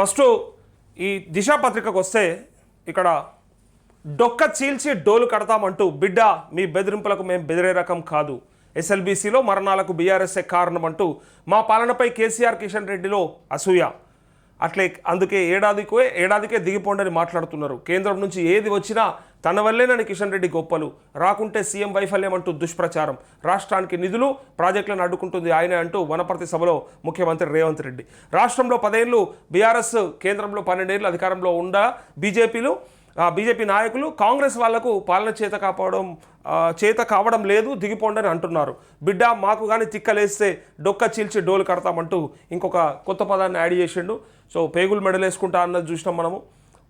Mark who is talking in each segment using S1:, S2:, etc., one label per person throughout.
S1: First ఈ దిశ పత్రికకు వస్తే ఇక్కడ డొక్క చీల్చి డోలు కడతామంటూ బిడ్డ మీ బెదిరింపులకు మేము బెదిరే రకం కాదు, ఎస్ఎల్బీసీలో మరణాలకు బీఆర్ఎస్ఏ కారణమంటూ మా పాలనపై కేసీఆర్ కిషన్ రెడ్డిలో అసూయ, అట్లే అందుకే ఏడాదికే దిగిపోండని మాట్లాడుతున్నారు. కేంద్రం నుంచి ఏది వచ్చినా తన వల్లేనని కిషన్ రెడ్డి గొప్పలు, రాకుంటే సీఎం వైఫల్యం అంటూ దుష్ప్రచారం, రాష్ట్రానికి నిధులు ప్రాజెక్టులను అడ్డుకుంటుంది ఆయనే అంటూ వనపర్తి సభలో ముఖ్యమంత్రి రేవంత్ రెడ్డి. రాష్ట్రంలో 10 ఏళ్ళు బీఆర్ఎస్, కేంద్రంలో 12 ఏళ్ళు అధికారంలో ఉండా బీజేపీ నాయకులు కాంగ్రెస్ వాళ్లకు పాలన చేత కావడం లేదు, దిగిపోండని అంటున్నారు. బిడ్డ మాకు కానీ తిక్కలేస్తే డొక్క చీల్చి డోలు కడతామంటూ ఇంకొక కొత్త పదాన్ని యాడ్ చేసిండు. సో పేగులు మెడలేసుకుంటా అన్నది చూసినాం, మనము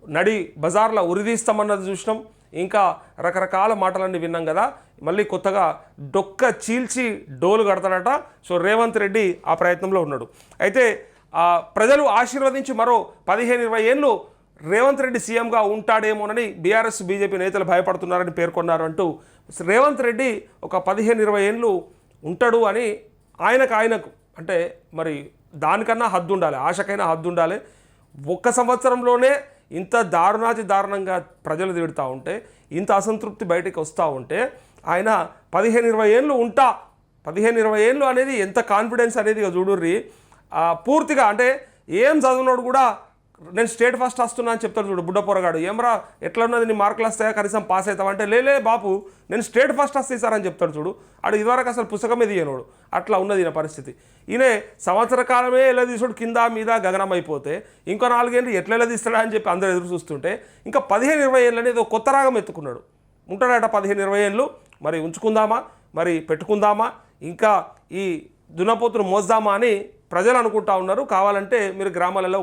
S1: నడి బజార్లో ఉరిదీస్తామన్నది చూసినాం, ఇంకా రకరకాల మాటలన్నీ విన్నాం కదా. మళ్ళీ కొత్తగా డొక్క చీల్చి డోలు కడతాడట. సో రేవంత్ రెడ్డి ఆ ప్రయత్నంలో ఉన్నాడు. అయితే ప్రజలు ఆశీర్వదించి మరో 15-20 ఏళ్ళు రేవంత్ రెడ్డి సీఎంగా ఉంటాడేమోనని బీఆర్ఎస్ బీజేపీ నేతలు భయపడుతున్నారని పేర్కొన్నారు. అంటూ రేవంత్ రెడ్డి ఒక 15-20 ఏళ్ళు ఉంటాడు అని ఆయనకు అంటే మరి దానికన్నా హద్దు ఉండాలి, ఆశకైనా హద్దు ఉండాలి. 1 సంవత్సరంలోనే ఇంత దారుణంగా ప్రజలు తిడుతూ ఉంటే, ఇంత అసంతృప్తి బయటికి వస్తూ ఉంటే ఆయన 15-20 ఏళ్ళు ఉంటా, 15-20 ఏళ్ళు అనేది ఎంత కాన్ఫిడెన్స్ అనేది చూడుర్రి. పూర్తిగా అంటే ఏం చదివినోడు కూడా నేను స్టేట్ ఫస్ట్ వస్తున్నా అని చెప్తాడు చూడు బుడ్డ పొరగాడు. ఏమరా ఎట్లా ఉన్నది, నీ మార్కులు వస్తాయా, కనీసం పాస్ అవుతావా అంటే లేలే బాపు నేను స్టేట్ ఫస్ట్ వస్తాయి సార్ అని చెప్తాడు చూడు. ఆడు ఇదివరకు అసలు పుస్తకమే తీయనోడు. అట్లా ఉన్నది ఈయన పరిస్థితి. ఈయన సంవత్సర కాలమే ఎలా తీసుడు కింద మీద గగనం అయిపోతే ఇంకో 4 ఏళ్ళు ఎట్లా తీస్తాడా అని చెప్పి అందరూ ఎదురు చూస్తుంటే ఇంకా 15-20 ఏళ్ళు అనేది కొత్త రాగం ఎత్తుకున్నాడు. ఉంటాడట 15-20 ఏళ్ళు. మరి ఉంచుకుందామా, మరి పెట్టుకుందామా, ఇంకా ఈ దున్నపోతును మోద్దామా అని ప్రజలు అనుకుంటా ఉన్నారు. కావాలంటే మీరు గ్రామాలలో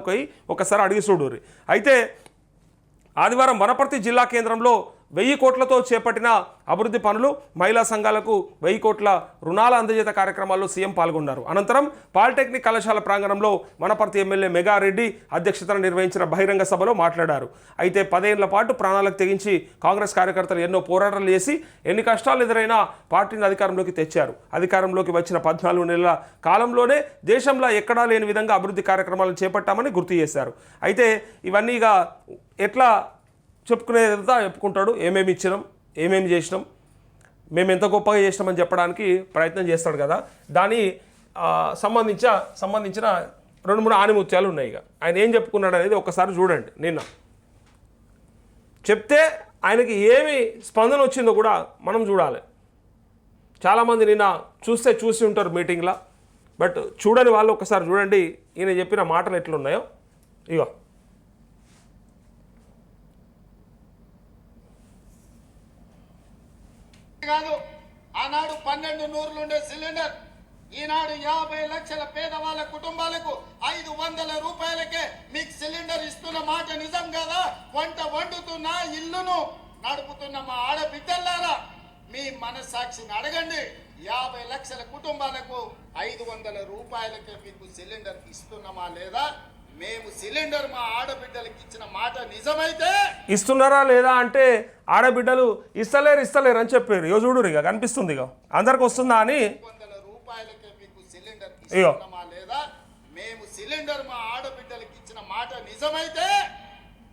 S1: ఒకసారి అడిగి చూడుర్రి. అయితే ఆదివారం వనపర్తి జిల్లా కేంద్రంలో 1000 కోట్లతో చేపట్టిన అభివృద్ధి పనులు, మహిళా సంఘాలకు 1000 కోట్ల రుణాల అందజేత కార్యక్రమాల్లో సీఎం పాల్గొన్నారు. అనంతరం పాలిటెక్నిక్ కళాశాల ప్రాంగణంలో వనపర్తి ఎమ్మెల్యే మెగారెడ్డి అధ్యక్షతన నిర్వహించిన బహిరంగ సభలో మాట్లాడారు. అయితే 10 ఏళ్ల పాటు ప్రాణాలకు తెగించి కాంగ్రెస్ కార్యకర్తలు ఎన్నో పోరాటాలు చేసి ఎన్ని కష్టాలు ఎదురైనా పార్టీని అధికారంలోకి తెచ్చారు. అధికారంలోకి వచ్చిన 14 నెలల కాలంలోనే దేశంలో ఎక్కడా లేని విధంగా అభివృద్ధి కార్యక్రమాలను చేపట్టామని గుర్తు చేశారు. అయితే ఇవన్నీ ఇక ఎట్లా చెప్పుకునేదంతా చెప్పుకుంటాడు. ఏమేమి ఇచ్చినాం, ఏమేమి చేసినాం, మేము ఎంత గొప్పగా చేసినామని చెప్పడానికి ప్రయత్నం చేస్తాడు కదా. దాని సంబంధించిన 2-3 ఆనిముత్యాలు ఉన్నాయి. ఇక ఆయన ఏం చెప్పుకున్నాడు అనేది ఒకసారి చూడండి. నిన్న చెప్తే ఆయనకి ఏమి స్పందన వచ్చిందో కూడా మనం చూడాలి. చాలామంది నిన్న చూసి ఉంటారు మీటింగ్లో, బట్ చూడని వాళ్ళు ఒకసారి చూడండి ఈయన చెప్పిన మాటలు ఎట్లున్నాయో. ఇగో
S2: కాదు, ఆనాడు 12 నూరులుండే సిలిండర్ ఈనాడు 50 లక్షల పేదవాళ్ళ కుటుంబాలకు 500 రూపాయలకే మీకు సిలిండర్ ఇస్తున్న మాట నిజం కదా? వంట వండుతున్న ఇల్లును నడుపుతున్న మా ఆడబిడ్డలారా, మీ మనస్సాక్షిని అడగండి. 50 లక్షల కుటుంబాలకు 500 రూపాయలకే మీకు సిలిండర్ ఇస్తున్నామా లేదా? మేము సిలిండర్ మా ఆడబిడ్డలకు ఇచ్చిన మాట నిజమైతే
S1: ఇస్తున్నారా లేదా అంటే ఆడబిడ్డలు ఇస్తలేరు అని చెప్పారు. ఇక చూడు, ఇక కనిపిస్తుంది, ఇక అందరికి వస్తుందా అని.
S2: 500 రూపాయలకే మీకు సిలిండర్ ఇస్తున్నామా లేదా? మేము సిలిండర్ మా ఆడబిడ్డలకు ఇచ్చిన మాట నిజమైతే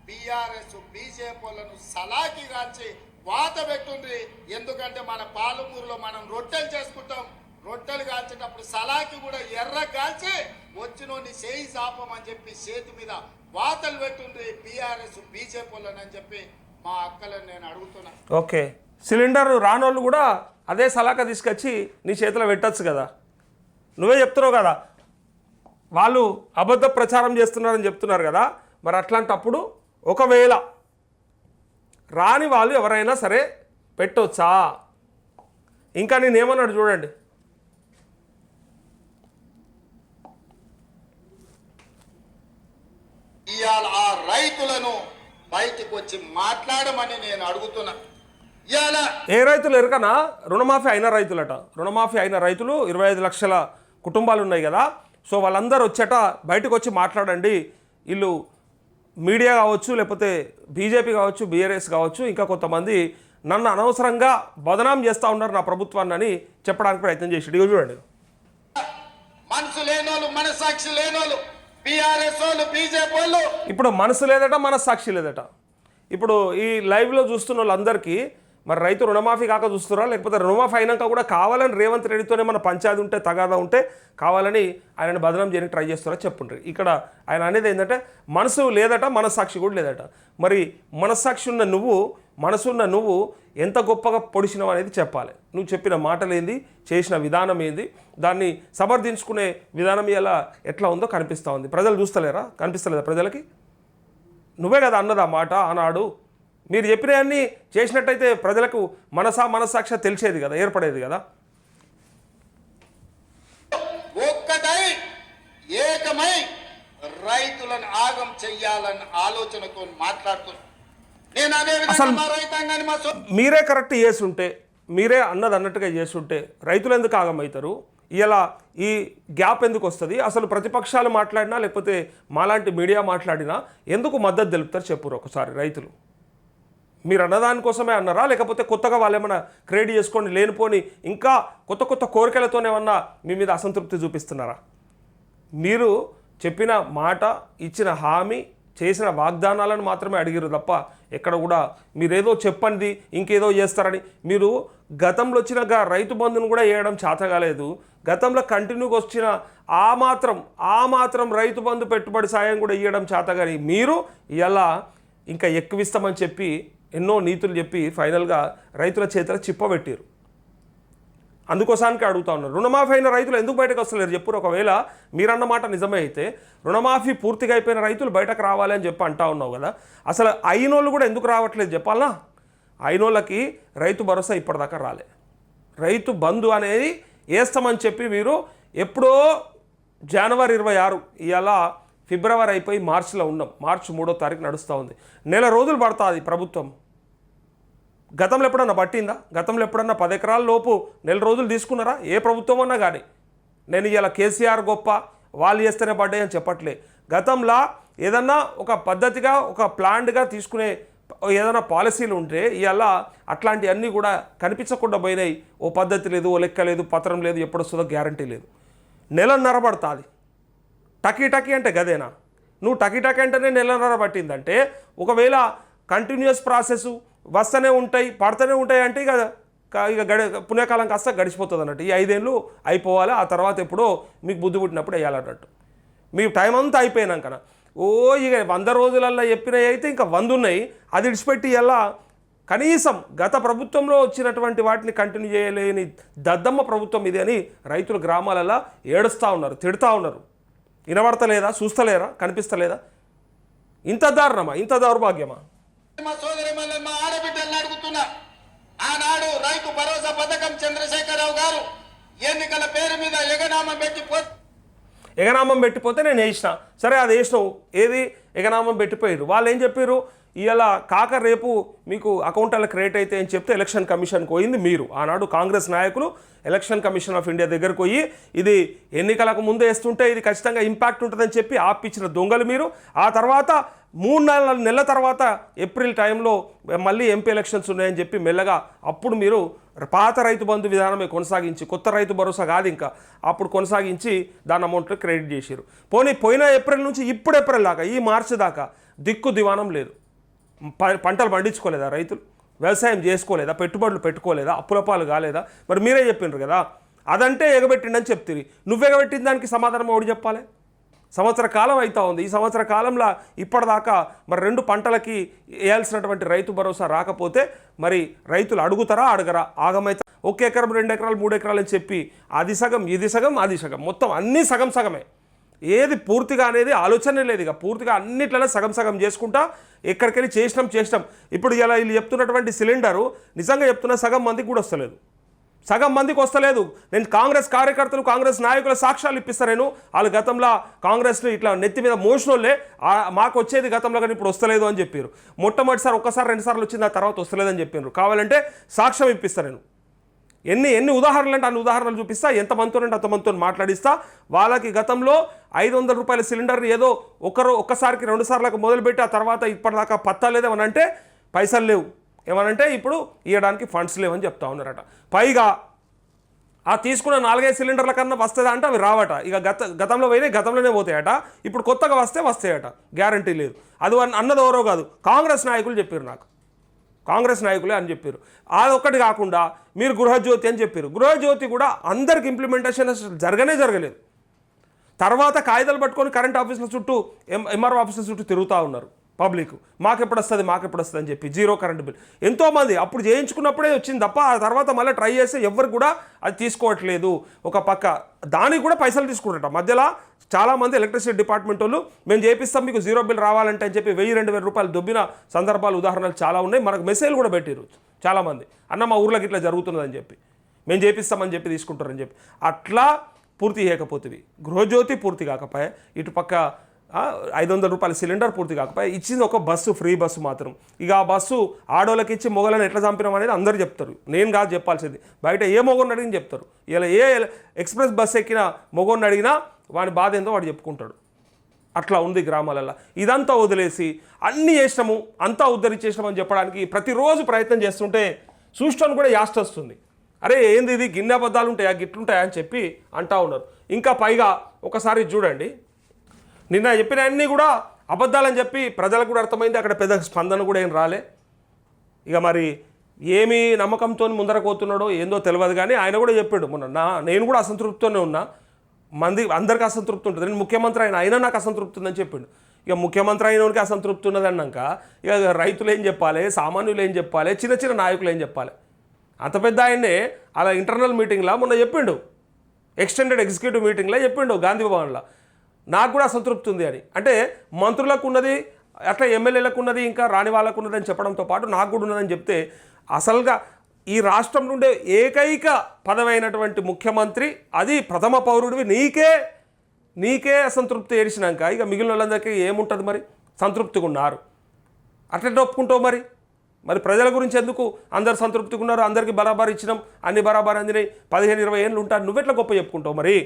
S2: బీఆర్ఎస్ బీజేపీలను సలాకి కాల్చి వాత పెట్టుండ్రి. ఎందుకంటే మన పాలమూరులో మనం రొట్టెలు చేసుకుంటాం. రొట్టెలు కాల్చేటప్పుడు సలాకి కూడా ఎర్ర కాల్చి వచ్చినోని చేయి చాపమని చెప్పి చేతి మీద వాతలు పెట్టుండ్రి బీఆర్ఎస్ బీజేపీలను అని చెప్పి మా అక్కలను నేను అడుగుతున్నా.
S1: ఓకే, సిలిండర్ రానోళ్ళు కూడా అదే సలాక తీసుకొచ్చి నీ చేతిలో పెట్టచ్చు కదా. నువ్వే చెప్తున్నావు కదా వాళ్ళు అబద్ధ ప్రచారం చేస్తున్నారని చెప్తున్నారు కదా. మరి అట్లాంటప్పుడు ఒకవేళ రాని వాళ్ళు ఎవరైనా సరే పెట్టొచ్చా? ఇంకా నేనేమన్నాడు చూడండి.
S2: ఇవాళ ఆ రైతులను బయటకు వచ్చి మాట్లాడమని నేను అడుగుతున్నా. ఇవాళ
S1: ఏ రైతులు ఎరకనా? రుణమాఫీ అయిన రైతులట. రుణమాఫీ అయిన రైతులు 25 లక్షల కుటుంబాలు ఉన్నాయి కదా. సో వాళ్ళందరూ వచ్చేట బయటకు వచ్చి మాట్లాడండి. వీళ్ళు మీడియా కావచ్చు, లేకపోతే బీజేపీ కావచ్చు, బీఆర్ఎస్ కావచ్చు, ఇంకా కొంతమంది నన్ను అనవసరంగా బదనాం చేస్తూ ఉన్నారు నా ప్రభుత్వాన్ని అని చెప్పడానికి ప్రయత్నం చేసి. ఇదిగో చూడండి.
S2: మనసు లేనోళ్ళు, మనసాక్షి లేనోళ్ళు బీఆర్ఎస్ వాళ్ళు బీజేపీ వాళ్ళు
S1: ఇప్పుడు మనసు లేదట మనస్సాక్షి లేదట. ఇప్పుడు ఈ లైవ్లో చూస్తున్న వాళ్ళందరికీ మరి రైతు రుణమాఫీ కాక చూస్తున్నారా, లేకపోతే రుణమాఫీ అయినాక కూడా కావాలని రేవంత్ రెడ్డితోనే మన పంచాయతీ ఉంటే తగాదా ఉంటే కావాలని ఆయనను బదనాం చేయడానికి ట్రై చేస్తారో చెప్పుండ్రి. ఇక్కడ ఆయన అనేది ఏంటంటే మనసు లేదట మనస్సాక్షి కూడా లేదట. మరి మనస్సాక్షి ఉన్న నువ్వు, మనసున్న నువ్వు ఎంత గొప్పగా పొడిచినావు అనేది చెప్పాలి. నువ్వు చెప్పిన మాటలు ఏంది, చేసిన విధానం ఏంది, దాన్ని సమర్థించుకునే విధానం ఇలా ఎట్లా ఉందో కనిపిస్తూ ఉంది. ప్రజలు చూస్తలేరా, కనిపిస్తలేదా ప్రజలకి? నువ్వే కదా అన్నది ఆ మాట ఆనాడు. మీరు చెప్పినవన్నీ చేసినట్టయితే ప్రజలకు మనస్సాక్షి తెలిసేది కదా, ఏర్పడేది కదా.
S2: ఒక్కటై ఏకమై రైతులను ఆగం చెయ్యాలన్న ఆలోచనతో మాట్లాడుతున్నా. నేను అదే విధంగా మా రైతాంగాన్ని
S1: మీరే కరెక్ట్ చేస్తుంటే, మీరే అన్నట్టుగా చేస్తుంటే రైతులు ఎందుకు ఆగమవుతారు? ఇలా ఈ గ్యాప్ ఎందుకు వస్తుంది? అసలు ప్రతిపక్షాలు మాట్లాడినా లేకపోతే మాలాంటి మీడియా మాట్లాడినా ఎందుకు మద్దతు తెలుపుతారు చెప్పురు ఒకసారి రైతులు. మీరు అన్నదానికోసమే అన్నారా, లేకపోతే కొత్తగా వాళ్ళు ఏమైనా క్రియేట్ చేసుకొని లేనిపోని ఇంకా కొత్త కొత్త కోరికలతోనేమన్నా మీ మీద అసంతృప్తి చూపిస్తున్నారా? మీరు చెప్పిన మాట, ఇచ్చిన హామీ, చేసిన వాగ్దానాలను మాత్రమే అడిగారు తప్ప ఎక్కడ కూడా మీరేదో చెప్పండి ఇంకేదో చేస్తారని. మీరు గతంలో వచ్చిన రైతు బంధును కూడా వేయడం చేత కాలేదు. గతంలో కంటిన్యూగా వచ్చిన ఆ మాత్రం రైతు బంధు పెట్టుబడి సాయం కూడా ఇవ్వడం చేత కానీ మీరు ఇలా ఇంకా ఎక్కువిస్తామని చెప్పి ఎన్నో నీతులు చెప్పి ఫైనల్గా రైతుల చేతుల చిప్పబెట్టారు. అందుకోసానికి అడుగుతా ఉన్నారు, రుణమాఫీ అయిన రైతులు ఎందుకు బయటకు వస్తలేరు చెప్పురు? ఒకవేళ మీరన్నమాట నిజమే అయితే రుణమాఫీ పూర్తిగా అయిపోయిన రైతులు బయటకు రావాలి అని చెప్పి అంటా ఉన్నావు కదా, అసలు అయినోళ్ళు కూడా ఎందుకు రావట్లేదు చెప్పాలా? అయినోళ్ళకి రైతు భరోసా ఇప్పటిదాకా రాలే. రైతు బంధు అనేది వేస్తామని చెప్పి మీరు ఎప్పుడో జనవరి 26, ఇవాళ ఫిబ్రవరి అయిపోయి మార్చిలో ఉన్నాం, మార్చి 3వ తారీఖు నడుస్తూ ఉంది. నెల రోజులు పడుతుంది ప్రభుత్వం. గతంలో ఎప్పుడన్నా పట్టిందా? గతంలో ఎప్పుడన్నా 10 ఎకరాల లోపు నెల రోజులు తీసుకున్నారా? ఏ ప్రభుత్వం అన్నా కానీ. నేను ఇలా కేసీఆర్ గొప్ప, వాళ్ళు చేస్తేనే పడ్డాయి అని చెప్పట్లే. గతంలో ఏదన్నా ఒక పద్ధతిగా ఒక ప్లాన్డ్గా తీసుకునే ఏదైనా పాలసీలు ఉంటే ఇవాళ అట్లాంటివన్నీ కూడా కనిపించకుండా పోయినాయి. ఓ పద్ధతి లేదు, ఓ లెక్క లేదు, పత్రం లేదు, ఎప్పుడు వస్తుందో గ్యారంటీ లేదు. నెలన్నర పడుతుంది. టకీ అంటే గదేనా? నువ్వు టకీ అంటేనే నెలన్నర పట్టిందంటే ఒకవేళ కంటిన్యూస్ ప్రాసెస్ వస్తూనే ఉంటాయి, పడుతూనే ఉంటాయి అంటే ఇక పుణ్యకాలం కాస్త గడిచిపోతుంది అన్నట్టు. ఈ 5 ఏళ్ళు అయిపోవాలి, ఆ తర్వాత ఎప్పుడో మీకు బుద్ధి పుట్టినప్పుడు వేయాలన్నట్టు. మీ టైం అంతా అయిపోయినాక ఇక 100 రోజులల్లో చెప్పినవి అయితే ఇంకా 100 ఉన్నాయి. అది విడిచిపెట్టి ఇలా కనీసం గత ప్రభుత్వంలో వచ్చినటువంటి వాటిని కంటిన్యూ చేయలేని దద్దమ్మ ప్రభుత్వం ఇది అని రైతులు గ్రామాలలో ఏడుస్తూ ఉన్నారు, తిడుతూ ఉన్నారు. వినబడతలేదా? చూస్తలేరా? కనిపిస్తలేదా? ఇంత దారుణమా? ఇంత దౌర్భాగ్యమా?
S2: మా సోదరి మా ఆడబిడ్డలను అడుగుతున్నా. ఆనాడు రైతు భరోసా పథకం చంద్రశేఖరరావు గారు ఎన్నికల పేరు మీద
S1: ఎగనామం పెట్టిపోతే నేను వేసిన. సరే, అది వేసినావు, ఏది ఎగనామం పెట్టిపోయారు. వాళ్ళు ఏం చెప్పారు? ఇలా కాక రేపు మీకు అకౌంటాలు క్రియేట్ అయితే అని చెప్తే ఎలక్షన్ కమిషన్కి పోయింది మీరు. ఆనాడు కాంగ్రెస్ నాయకులు ఎలక్షన్ కమిషన్ ఆఫ్ ఇండియా దగ్గరకు పోయి ఇది ఎన్నికలకు ముందు వేస్తుంటే ఇది ఖచ్చితంగా ఇంపాక్ట్ ఉంటుందని చెప్పి ఆపించిన దొంగలు మీరు. ఆ తర్వాత 3-4 నెలల తర్వాత ఏప్రిల్ టైంలో మళ్ళీ ఎంపీ ఎలక్షన్స్ ఉన్నాయని చెప్పి మెల్లగా అప్పుడు మీరు పాత రైతు బంధు విధానమే కొనసాగించి, కొత్త రైతు భరోసా కాదు ఇంకా, అప్పుడు కొనసాగించి దాని అమౌంట్లో క్రెడిట్ చేశారు. పోయిన ఏప్రిల్ నుంచి ఇప్పుడు ఏప్రిల్ దాకా, ఈ మార్చి దాకా దిక్కు దివానం లేదు. పంటలు పండించుకోలేదా రైతులు? వ్యవసాయం చేసుకోలేదా? పెట్టుబడులు పెట్టుకోలేదా? అప్పుల పాలు కాలేదా? మరి మీరే చెప్పిండ్రు కదా, అదంటే ఎగబెట్టిండని చెప్తుంది. నువ్వు ఎగబెట్టిన దానికి సమాధానం ఎవడు చెప్పాలి? సంవత్సర కాలం అవుతా ఉంది. ఈ సంవత్సర కాలంలో ఇప్పటిదాకా మరి 2 పంటలకి వేయాల్సినటువంటి రైతు భరోసా రాకపోతే మరి రైతులు అడుగుతారా? అడగరా? ఆగమైతే 1 ఎకరం 2 ఎకరాలు 3 ఎకరాలు అని చెప్పి అది సగం ఇది సగం అది సగం, మొత్తం అన్నీ సగం సగమే. ఏది పూర్తిగా అనేది ఆలోచనే లేదు. ఇక పూర్తిగా అన్నిట్లలో సగం సగం చేసుకుంటా ఎక్కడికెళ్ళి చేసినాం. ఇప్పుడు ఇలా వీళ్ళు చెప్తున్నటువంటి సిలిండరు నిజంగా చెప్తున్నా సగం మందికి కూడా వస్తలేదు. సగం మందికి వస్తలేదు. నేను కాంగ్రెస్ కార్యకర్తలు, కాంగ్రెస్ నాయకుల సాక్ష్యాలు ఇప్పిస్తాను. నేను వాళ్ళు గతంలో కాంగ్రెస్ను ఇట్లా నెత్తి మీద మోషనోళ్ళే మాకు వచ్చేది గతంలో కానీ ఇప్పుడు వస్తలేదు అని చెప్పారు. మొట్టమొదటిసారి 1-2 సార్లు వచ్చింది, ఆ తర్వాత వస్తలేదని చెప్పారు. కావాలంటే సాక్ష్యం ఇప్పిస్తాను నేను. ఎన్ని ఉదాహరణలు అంటే అన్ని ఉదాహరణలు చూపిస్తా. ఎంతమందితో అంటే అంతమందితో మాట్లాడిస్తా. వాళ్ళకి గతంలో 500 రూపాయల సిలిండర్ ఏదో ఒక్కసారికి 2 సార్లకు మొదలుపెట్టి ఆ తర్వాత ఇప్పటిదాకా పత్తా లేదేమనంటే పైసలు లేవు, ఏమనంటే ఇప్పుడు ఇవ్వడానికి ఫండ్స్ లేవని చెప్తా ఉన్నారట. పైగా ఆ తీసుకున్న 4-5 సిలిండర్ల కన్నా వస్తుందా అంటే అవి రావట. ఇక గతంలో పోయినాయి, గతంలోనే పోతాయట. ఇప్పుడు కొత్తగా వస్తాయట, గ్యారంటీ లేదు. అది అన్నది ఎవరో కాదు, కాంగ్రెస్ నాయకులు చెప్పారు నాకు, కాంగ్రెస్ నాయకులే అని చెప్పారు. అదొక్కటి కాకుండా మీరు గృహజ్యోతి అని చెప్పారు. గృహజ్యోతి కూడా అందరికి ఇంప్లిమెంటేషన్ అసలు జరగలేదు. తర్వాత కాగితాలు పట్టుకొని కరెంట్ ఆఫీసుల చుట్టూ ఎంఆర్ఓ ఆఫీసుల చుట్టూ తిరుగుతూ ఉన్నారు పబ్లిక్. మాకెప్పుడు వస్తుంది అని చెప్పి జీరో కరెంట్ బిల్. ఎంతోమంది అప్పుడు చేయించుకున్నప్పుడే వచ్చింది తప్ప ఆ తర్వాత మళ్ళీ ట్రై చేస్తే ఎవరు కూడా అది తీసుకోవట్లేదు. ఒక పక్క దానికి కూడా పైసలు తీసుకుంటారట. మధ్యలో చాలామంది ఎలక్ట్రిసిటీ డిపార్ట్మెంట్ వాళ్ళు మేము చేపిస్తాం మీకు జీరో బిల్ రావాలంటే అని చెప్పి 1000-2000 రూపాయలు దొబ్బిన సందర్భాలు ఉదాహరణలు చాలా ఉన్నాయి. మనకు మెసేజ్లు కూడా పెట్టారు చాలామంది, అన్న మా ఊర్లోకి ఇట్లా జరుగుతున్నదని చెప్పి, మేము చేపిస్తామని చెప్పి తీసుకుంటారని చెప్పి. అట్లా పూర్తి చేయకపోతుంది. గృహజ్యోతి పూర్తి కాకపోయా, ఇటు పక్క 500 రూపాయల సిలిండర్ పూర్తి కాకపోయా, ఇచ్చింది ఒక బస్సు, ఫ్రీ బస్సు మాత్రం. ఇక ఆ బస్సు ఆడోళ్ళకి ఇచ్చి మొగలను ఎట్లా చంపినాం అనేది అందరూ చెప్తారు, నేను కాదు చెప్పాల్సింది. బయట ఏ మొగోని అడిగిన చెప్తారు. ఇలా ఏ ఎక్స్ప్రెస్ బస్సు ఎక్కిన మొగోని అడిగినా వాడి బాధ ఏందో వాడు చెప్పుకుంటాడు. అట్లా ఉంది గ్రామాలలో. ఇదంతా వదిలేసి అన్నీ చేసినాము, అంతా ఉద్ధరించేసినామని చెప్పడానికి ప్రతిరోజు ప్రయత్నం చేస్తుంటే చూస్తాను కూడా యాస్ట్ వస్తుంది. అరే ఏంది ఇది, గిన్నె అబద్ధాలు ఉంటాయా, గిట్లుంటాయా అని చెప్పి అంటూ ఉన్నారు. ఇంకా పైగా ఒకసారి చూడండి, నిన్న చెప్పిన అన్నీ కూడా అబద్ధాలని చెప్పి ప్రజలకు కూడా అర్థమైంది. అక్కడ పెద్ద స్పందన కూడా ఏం రాలే. ఇక మరి ఏమి నమ్మకంతో ముందరకోతున్నాడో ఏందో తెలియదు. కానీ ఆయన కూడా చెప్పాడు మొన్న, నేను కూడా అసంతృప్తితోనే ఉన్నా, అందరికీ అసంతృప్తి ఉంటుంది, నేను ముఖ్యమంత్రి అయినా నాకు అసంతృప్తి ఉందని చెప్పిండు. ఇక ముఖ్యమంత్రి అయినోనికి అసంతృప్తి ఉన్నది అన్నాక ఇక రైతులు ఏం చెప్పాలి, సామాన్యులు ఏం చెప్పాలి, చిన్న నాయకులు ఏం చెప్పాలి. అంత పెద్ద ఆయన్నే అలా ఇంటర్నల్ మీటింగ్లో మొన్న చెప్పిండు, ఎక్స్టెండెడ్ ఎగ్జిక్యూటివ్ మీటింగ్లో చెప్పిండు గాంధీ భవన్లో, నాకు కూడా అసంతృప్తి ఉంది అని. అంటే మంత్రులకు ఉన్నది, అట్లా ఎమ్మెల్యేలకు ఉన్నది, ఇంకా రాని వాళ్ళకు ఉన్నది అని చెప్పడంతో పాటు నాకు కూడా ఉన్నదని చెప్తే, అసలుగా ఈ రాష్ట్రం నుండే ఏకైక పదవైనటువంటి ముఖ్యమంత్రి, అది ప్రథమ పౌరుడివి, నీకే అసంతృప్తి ఏడిచినాక ఇక మిగిలిన వాళ్ళందరికీ ఏముంటుంది మరి, సంతృప్తిగా ఉన్నారు. అట్లా ఒప్పుకుంటావు మరి ప్రజల గురించి ఎందుకు అందరు సంతృప్తిగా ఉన్నారు, అందరికీ బరాబర్ ఇచ్చినాం, అన్ని బరాబర్ అందినాయి, 15-20 ఏళ్ళు ఉంటారు, నువ్వెట్లా గొప్ప చెప్పుకుంటావు మరి.